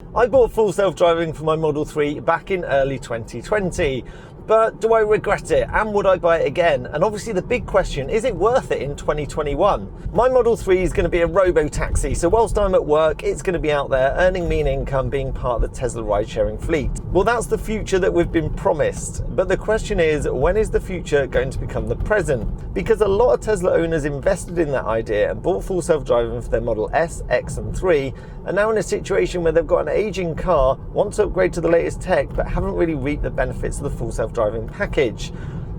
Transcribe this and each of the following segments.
I bought full self-driving for my Model 3 back in early 2020, but do I regret it, and would I buy it again? And obviously the big question, is it worth it in 2021? My Model 3 is going to be a robo-taxi, so whilst I'm at work, it's going to be out there earning me an income being part of the Tesla ride-sharing fleet. Well, that's the future that we've been promised, but the question is, when is the future going to become the present? Because a lot of Tesla owners invested in that idea and bought full self-driving for their Model S, X and 3, are now in a situation where they've got an aging car, want to upgrade to the latest tech, but haven't really reaped the benefits of the full self-driving package.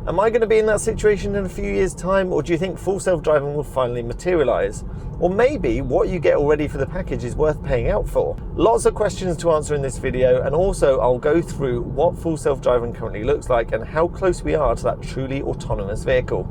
Am I going to be in that situation in a few years' time, or do you think full self-driving will finally materialise? Or maybe what you get already for the package is worth paying out for? Lots of questions to answer in this video, and also I'll go through what full self-driving currently looks like and how close we are to that truly autonomous vehicle.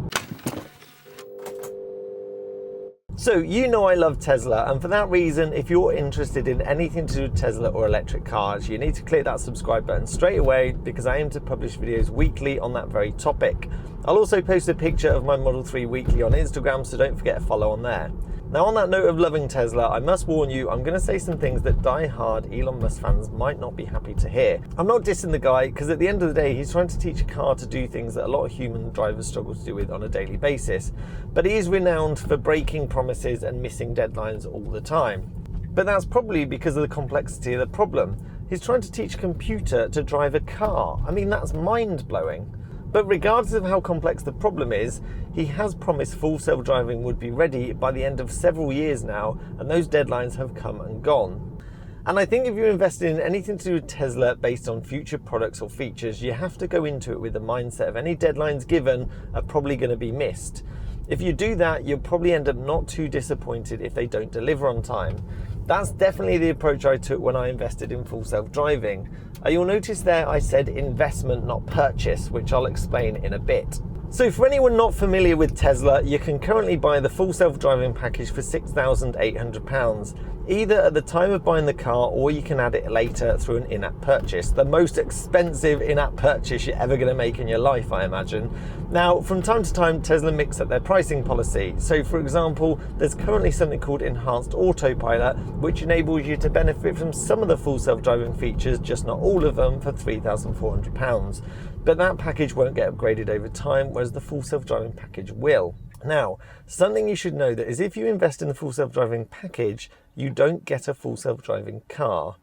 So you know I love Tesla, and for that reason, if you're interested in anything to do with Tesla or electric cars, you need to click that subscribe button straight away, because I aim to publish videos weekly on that very topic. I'll also post a picture of my Model 3 weekly on Instagram, so don't forget to follow on there. Now, on that note of loving Tesla, I must warn you, I'm going to say some things that die-hard Elon Musk fans might not be happy to hear. I'm not dissing the guy, because at the end of the day, he's trying to teach a car to do things that a lot of human drivers struggle to do with on a daily basis. But he is renowned for breaking promises and missing deadlines all the time. But that's probably because of the complexity of the problem. He's trying to teach a computer to drive a car. I mean, that's mind-blowing. But regardless of how complex the problem is, he has promised full self-driving would be ready by the end of several years now, and those deadlines have come and gone. And I think if you're invested in anything to do with Tesla based on future products or features, you have to go into it with the mindset of any deadlines given are probably going to be missed. If you do that, you'll probably end up not too disappointed if they don't deliver on time. That's definitely the approach I took when I invested in full self-driving. You'll notice there I said investment, not purchase, which I'll explain in a bit. So for anyone not familiar with Tesla, you can currently buy the full self-driving package for £6,800, either at the time of buying the car, or you can add it later through an in-app purchase. The most expensive in-app purchase you're ever going to make in your life, I imagine. Now, from time to time, Tesla mix up their pricing policy. So for example, there's currently something called Enhanced Autopilot, which enables you to benefit from some of the full self-driving features, just not all of them, for £3,400. But that package won't get upgraded over time, whereas the full self-driving package will. Now, something you should know that is if you invest in the full self-driving package, you don't get a full self-driving car.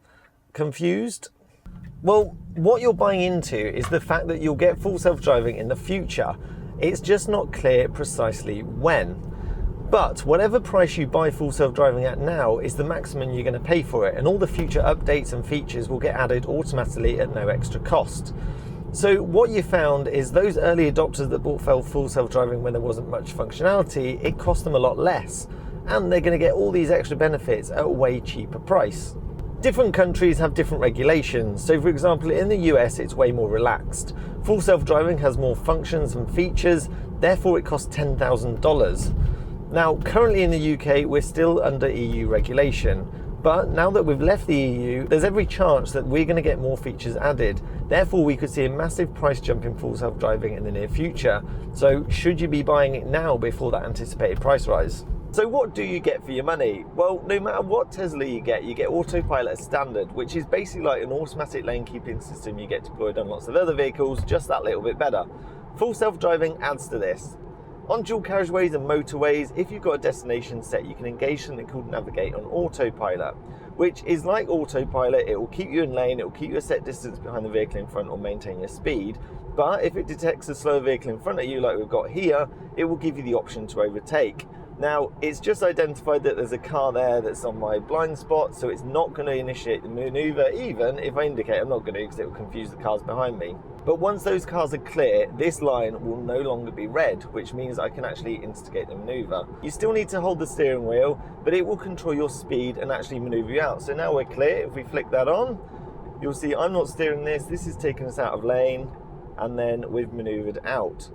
Confused? Well, what you're buying into is the fact that you'll get full self-driving in the future. It's just not clear precisely when. But whatever price you buy full self-driving at now is the maximum you're going to pay for it, and all the future updates and features will get added automatically at no extra cost. So what you found is those early adopters that bought full self-driving when there wasn't much functionality, it cost them a lot less, and they're going to get all these extra benefits at a way cheaper price. Different countries have different regulations. So for example, in the US, it's way more relaxed. Full self-driving has more functions and features, therefore it costs $10,000. Now, currently in the UK, we're still under EU regulation. But now that we've left the EU, there's every chance that we're going to get more features added. Therefore, we could see a massive price jump in full self-driving in the near future. So should you be buying it now before that anticipated price rise? So what do you get for your money? Well, no matter what Tesla you get Autopilot as standard, which is basically like an automatic lane keeping system you get deployed on lots of other vehicles, just that little bit better. Full self-driving adds to this. On dual carriageways and motorways, if you've got a destination set, you can engage something called Navigate on Autopilot, which is like Autopilot. It will keep you in lane, it will keep you a set distance behind the vehicle in front or maintain your speed. But if it detects a slower vehicle in front of you, like we've got here, it will give you the option to overtake. Now, it's just identified that there's a car there that's on my blind spot, so it's not going to initiate the maneuver, even if I indicate I'm not going to, because it will confuse the cars behind me. But once those cars are clear, this line will no longer be red, which means I can actually instigate the maneuver. You still need to hold the steering wheel, but it will control your speed and actually maneuver you out. So now we're clear. If we flick that on, you'll see I'm not steering this is taking us out of lane, and then we've maneuvered out.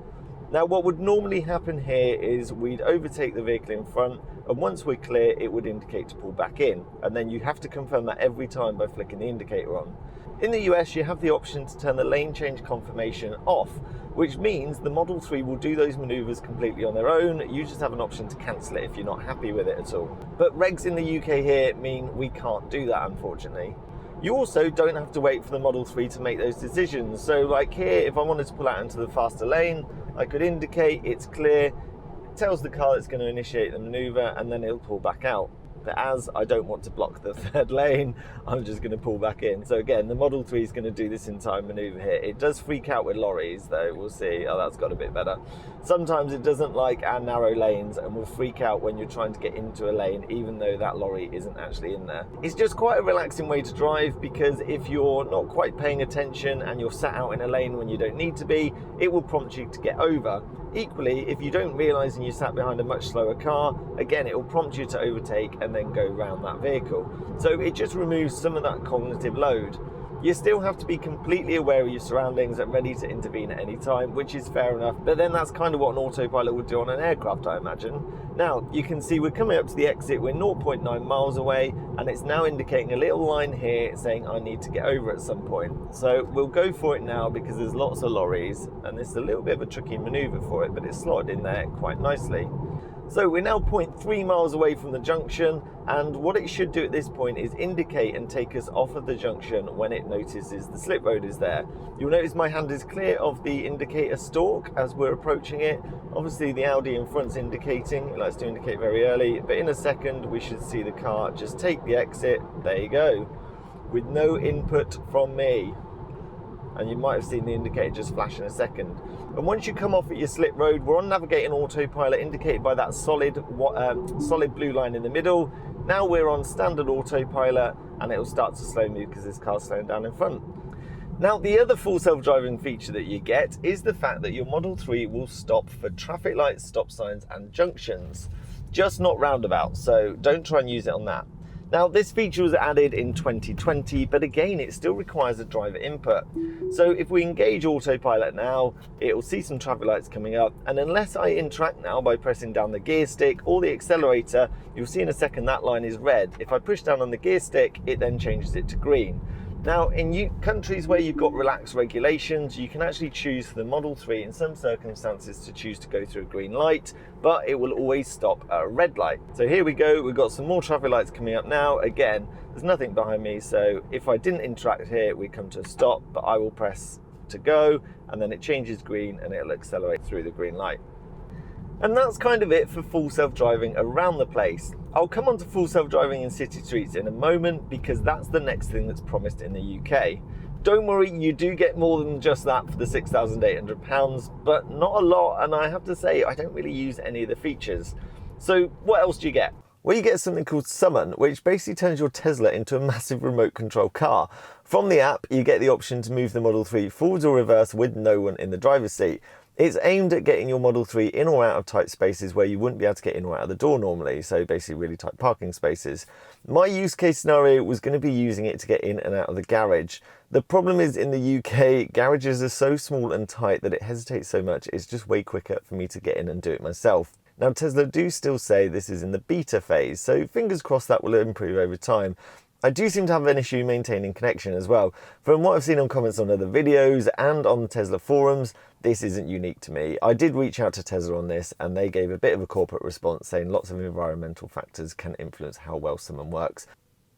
Now, what would normally happen here is we'd overtake the vehicle in front, and once we're clear, it would indicate to pull back in. And then you have to confirm that every time by flicking the indicator on. In the US, you have the option to turn the lane change confirmation off, which means the Model 3 will do those maneuvers completely on their own. You just have an option to cancel it if you're not happy with it at all. But regs in the UK here mean we can't do that, unfortunately. You also don't have to wait for the Model 3 to make those decisions. So like here, if I wanted to pull out into the faster lane, I could indicate it's clear, it tells the car it's going to initiate the manoeuvre, and then it'll pull back out. But as I don't want to block the third lane, I'm just going to pull back in. So again, the Model 3 is going to do this entire manoeuvre here. It does freak out with lorries though, we'll see. Oh, that's got a bit better. Sometimes it doesn't like our narrow lanes and will freak out when you're trying to get into a lane, even though that lorry isn't actually in there. It's just quite a relaxing way to drive, because if you're not quite paying attention and you're sat out in a lane when you don't need to be, it will prompt you to get over. Equally, if you don't realise and you sat behind a much slower car, again, it will prompt you to overtake and then go around that vehicle. So it just removes some of that cognitive load. You still have to be completely aware of your surroundings and ready to intervene at any time, which is fair enough, but then that's kind of what an autopilot would do on an aircraft, I imagine. Now, you can see we're coming up to the exit, we're 0.9 miles away, and it's now indicating a little line here saying I need to get over at some point. So we'll go for it now, because there's lots of lorries, and this is a little bit of a tricky manoeuvre for it, but it's slotted in there quite nicely. So we're now 0.3 miles away from the junction, and what it should do at this point is indicate and take us off of the junction when it notices the slip road is there. You'll notice my hand is clear of the indicator stalk as we're approaching it. Obviously the Audi in front's indicating, it likes to indicate very early, but in a second we should see the car just take the exit, there you go, with no input from me. And you might have seen the indicator just flash in a second. And once you come off at your slip road, we're on navigating autopilot, indicated by that solid blue line in the middle. Now we're on standard autopilot, and it'll start to slow move because this car's slowing down in front. Now, the other full self-driving feature that you get is the fact that your Model 3 will stop for traffic lights, stop signs, and junctions, just not roundabouts. So don't try and use it on that. Now, this feature was added in 2020, but again, it still requires a driver input. So if we engage autopilot now, it will see some traffic lights coming up, and unless I interact now by pressing down the gear stick or the accelerator, you'll see in a second that line is red. If I push down on the gear stick, it then changes it to green. Now, in countries where you've got relaxed regulations, you can actually choose for the Model 3 in some circumstances to choose to go through a green light, but it will always stop at a red light. So here we go, we've got some more traffic lights coming up now. Again, there's nothing behind me, so if I didn't interact here, we come to a stop, but I will press to go, and then it changes green and it'll accelerate through the green light. And that's kind of it for full self-driving around the place. I'll come on to full self-driving in city streets in a moment, because that's the next thing that's promised in the UK. Don't worry, you do get more than just that for the £6,800, but not a lot, and I have to say, I don't really use any of the features. So what else do you get? Well, you get something called Summon, which basically turns your Tesla into a massive remote control car. From the app, you get the option to move the Model 3 forwards or reverse with no one in the driver's seat. It's aimed at getting your Model 3 in or out of tight spaces where you wouldn't be able to get in or out of the door normally, so basically really tight parking spaces. My use case scenario was going to be using it to get in and out of the garage. The problem is, in the UK, garages are so small and tight that it hesitates so much, it's just way quicker for me to get in and do it myself. Now, Tesla do still say this is in the beta phase, so fingers crossed that will improve over time. I do seem to have an issue maintaining connection as well. From what I've seen on comments on other videos and on the Tesla forums, this isn't unique to me. I did reach out to Tesla on this, and they gave a bit of a corporate response saying lots of environmental factors can influence how well Summon works.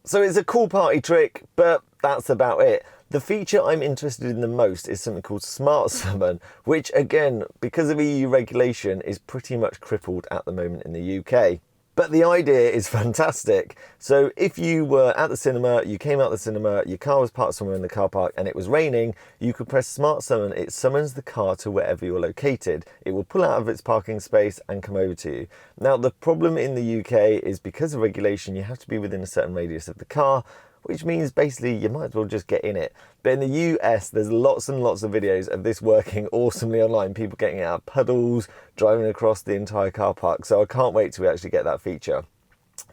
So it's a cool party trick, but that's about it. The feature I'm interested in the most is something called Smart Summon, which again, because of EU regulation, is pretty much crippled at the moment in the UK. But the idea is fantastic. So if you were at the cinema, you came out the cinema, your car was parked somewhere in the car park and it was raining, you could press Smart Summon. It summons the car to wherever you're located. It will pull out of its parking space and come over to you. Now, the problem in the UK is because of regulation, you have to be within a certain radius of the car, which means basically you might as well just get in it. But in the US, there's lots and lots of videos of this working awesomely online, people getting out of puddles, driving across the entire car park, so I can't wait till we actually get that feature.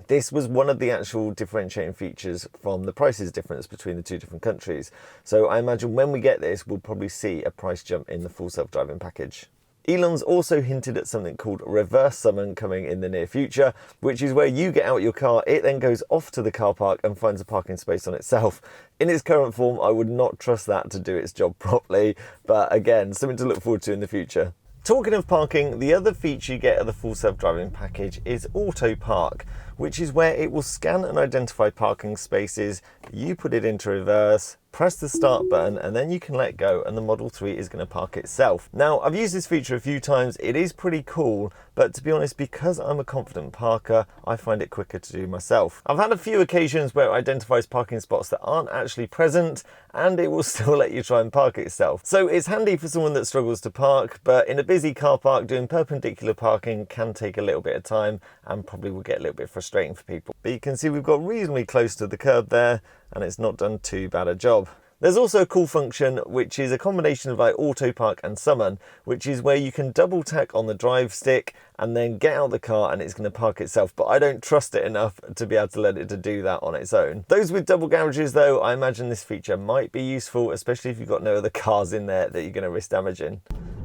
This was one of the actual differentiating features from the prices difference between the two different countries. So I imagine when we get this, we'll probably see a price jump in the full self-driving package. Elon's also hinted at something called reverse summon coming in the near future, which is where you get out your car, it then goes off to the car park and finds a parking space on itself. In its current form, I would not trust that to do its job properly, but again, something to look forward to in the future. Talking of parking, the other feature you get of the full self-driving package is Autopark, which is where it will scan and identify parking spaces, you put it into reverse, press the start button, and then you can let go and the Model 3 is going to park itself. Now, I've used this feature a few times. It is pretty cool, but to be honest, because I'm a confident parker, I find it quicker to do myself. I've had a few occasions where it identifies parking spots that aren't actually present, and it will still let you try and park itself. So it's handy for someone that struggles to park, but in a busy car park, doing perpendicular parking can take a little bit of time and probably will get a little bit frustrating for people. But you can see we've got reasonably close to the curb there, and it's not done too bad a job. There's also a cool function which is a combination of like Autopark and Summon, which is where you can double tap on the drive stick and then get out the car and it's going to park itself, but I don't trust it enough to be able to let it to do that on its own. Those with double garages though, I imagine this feature might be useful, especially if you've got no other cars in there that you're going to risk damaging.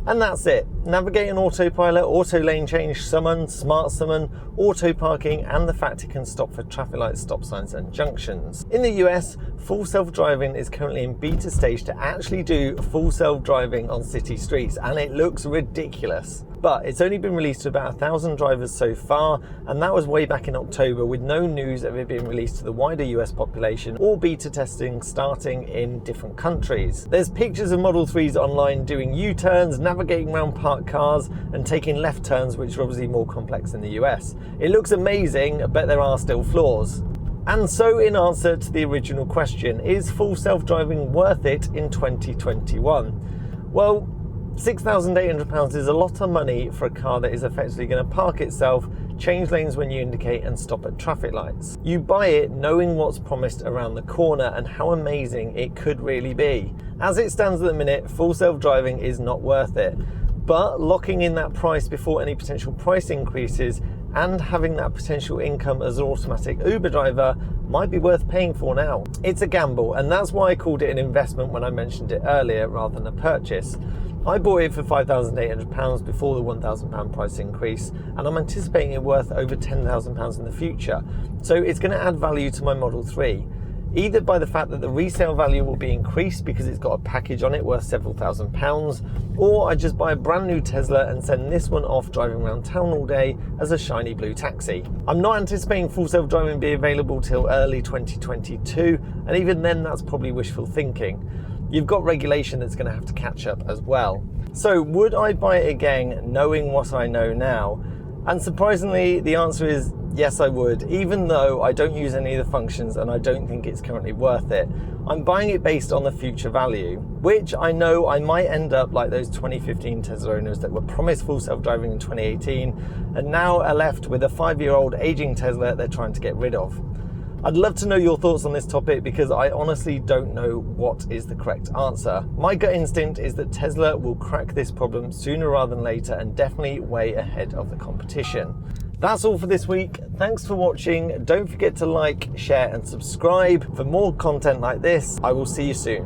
And that's it. Navigate in Autopilot, auto lane change, summon, smart summon, auto parking, and the fact it can stop for traffic lights, stop signs, and junctions. In the US, full self-driving is currently in beta stage to actually do full self-driving on city streets, and it looks ridiculous. But it's only been released to about 1,000 drivers so far, and that was way back in October with no news of it being released to the wider US population or beta testing starting in different countries. There's pictures of Model 3s online doing U-turns, navigating around parked cars and taking left turns, which are obviously more complex in the US. It looks amazing, but there are still flaws. And so in answer to the original question, is full self-driving worth it in 2021? Well, £6,800 is a lot of money for a car that is effectively going to park itself, change lanes when you indicate, and stop at traffic lights. You buy it knowing what's promised around the corner and how amazing it could really be. As it stands at the minute, full self-driving is not worth it, but locking in that price before any potential price increases and having that potential income as an automatic Uber driver might be worth paying for now. It's a gamble, and that's why I called it an investment when I mentioned it earlier rather than a purchase. I bought it for £5,800 before the £1,000 price increase, and I'm anticipating it worth over £10,000 in the future. So it's going to add value to my Model 3, either by the fact that the resale value will be increased because it's got a package on it worth several £1,000s, or I just buy a brand new Tesla and send this one off driving around town all day as a shiny blue taxi. I'm not anticipating full self-driving to be available till early 2022, and even then that's probably wishful thinking. You've got regulation that's going to have to catch up as well. So would I buy it again knowing what I know now? And surprisingly, the answer is yes, I would, even though I don't use any of the functions and I don't think it's currently worth it. I'm buying it based on the future value, which I know I might end up like those 2015 Tesla owners that were promised full self-driving in 2018 and now are left with a 5-year-old aging Tesla they're trying to get rid of. I'd love to know your thoughts on this topic because I honestly don't know what is the correct answer. My gut instinct is that Tesla will crack this problem sooner rather than later and definitely way ahead of the competition. That's all for this week. Thanks for watching. Don't forget to like, share and subscribe for more content like this. I will see you soon.